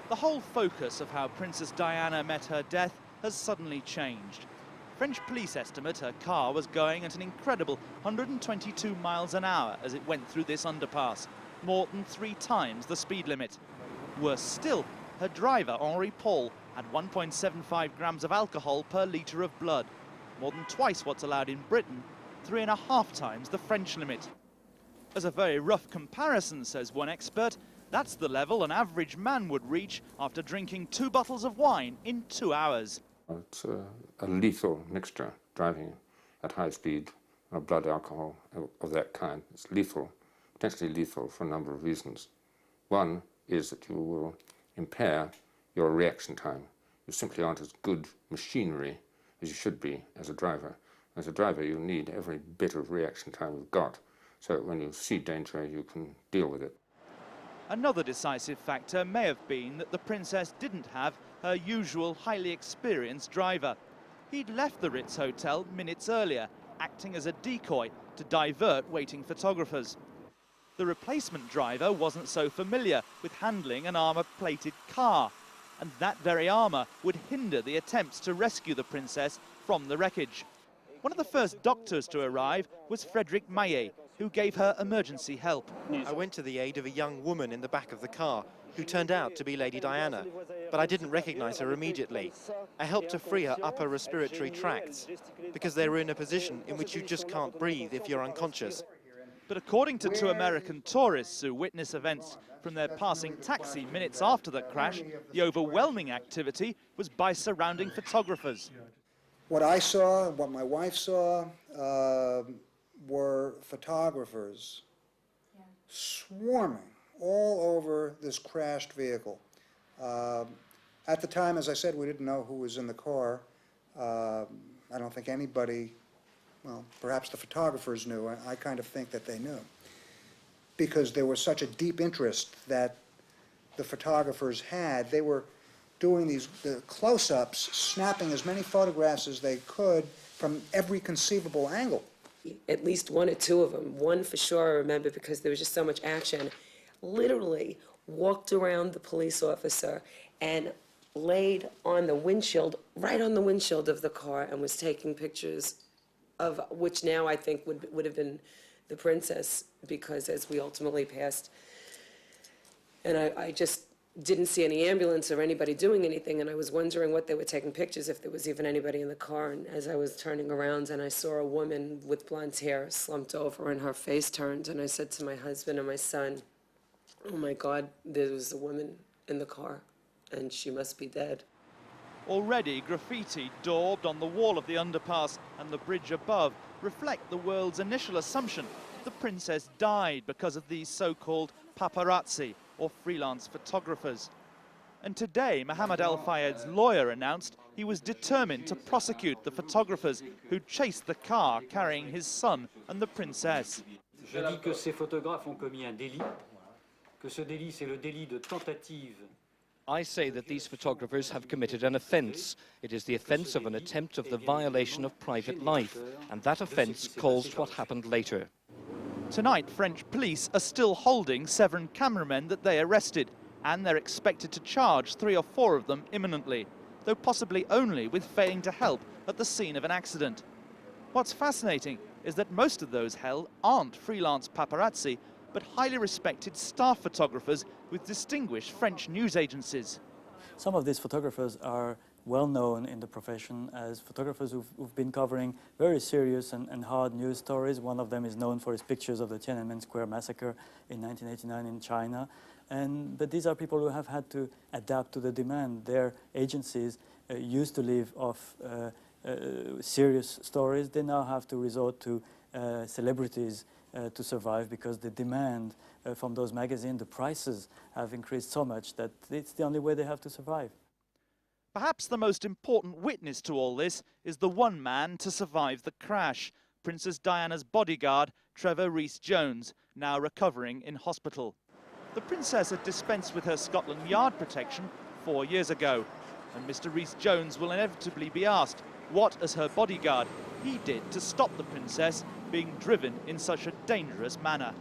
The whole focus of how Princess Diana met her death has suddenly changed. French police estimate her car was going at an incredible 122 miles an hour as it went through this underpass, more than 3 times the speed limit. Worse still, her driver, Henri Paul, had 1.75 grams of alcohol per litre of blood, more than twice what's allowed in Britain, 3.5 times the French limit. As a very rough comparison, says one expert, that's the level an average man would reach after drinking 2 bottles of wine in 2 hours. It's a lethal mixture, driving at high speed, blood alcohol of that kind. It's lethal, potentially lethal for a number of reasons. One is that you will impair your reaction time. You simply aren't as good machinery as you should be as a driver. As a driver, you need every bit of reaction time you've got, so that when you see danger, you can deal with it. Another decisive factor may have been that the Princess didn't have her usual highly experienced driver. He'd left the Ritz Hotel minutes earlier, acting as a decoy to divert waiting photographers. The replacement driver wasn't so familiar with handling an armour-plated car, and that very armour would hinder the attempts to rescue the Princess from the wreckage. One of the first doctors to arrive was Frédéric Maillet, who gave her emergency help. I went to the aid of a young woman in the back of the car, who turned out to be Lady Diana, but I didn't recognize her immediately. I helped to free her upper respiratory tracts, because they were in a position in which you just can't breathe if you're unconscious. But according to 2 American tourists who witness events from their passing taxi minutes after the crash, the overwhelming activity was by surrounding photographers. What I saw, what my wife saw, were photographers swarming all over this crashed vehicle. At the time, as I said, we didn't know who was in the car. I don't think anybody, well, perhaps the photographers knew. I kind of think that they knew, because there was such a deep interest that the photographers had. They were doing the close-ups, snapping as many photographs as they could from every conceivable angle. At least 1 or 2 of them, one for sure I remember because there was just so much action, literally walked around the police officer and laid on the windshield, right on the windshield of the car, and was taking pictures of which now I think would have been the Princess, because as we ultimately passed, and I just didn't see any ambulance or anybody doing anything, and I was wondering what they were taking pictures, if there was even anybody in the car. And as I was turning around and I saw a woman with blonde hair slumped over and her face turned, and I said to my husband and my son, oh my God, there was a woman in the car and she must be dead. Already graffiti daubed on the wall of the underpass and the bridge above reflect the world's initial assumption the Princess died because of these so-called paparazzi, or freelance photographers. And today, Mohammed Al Fayed's lawyer announced he was determined to prosecute the photographers who chased the car carrying his son and the Princess. Je dis que ces photographes ont commis un délit, que ce délit c'est le délit de tentative. I say that these photographers have committed an offence. It is the offence of an attempt of the violation of private life, and that offence caused what happened later. Tonight, French police are still holding 7 cameramen that they arrested, and they're expected to charge 3 or 4 of them imminently, though possibly only with failing to help at the scene of an accident. What's fascinating is that most of those held aren't freelance paparazzi, but highly respected staff photographers with distinguished French news agencies. Some of these photographers are well known in the profession as photographers who've been covering very serious and hard news stories. One of them is known for his pictures of the Tiananmen Square massacre in 1989 in China. But these are people who have had to adapt to the demand. Their agencies used to live off serious stories. They now have to resort to celebrities to survive, because the demand from those magazines, the prices have increased so much that it's the only way they have to survive. Perhaps the most important witness to all this is the one man to survive the crash, Princess Diana's bodyguard, Trevor Rhys-Jones, now recovering in hospital. The Princess had dispensed with her Scotland Yard protection 4 years ago, and Mr. Rhys-Jones will inevitably be asked what, as her bodyguard, he did to stop the Princess being driven in such a dangerous manner.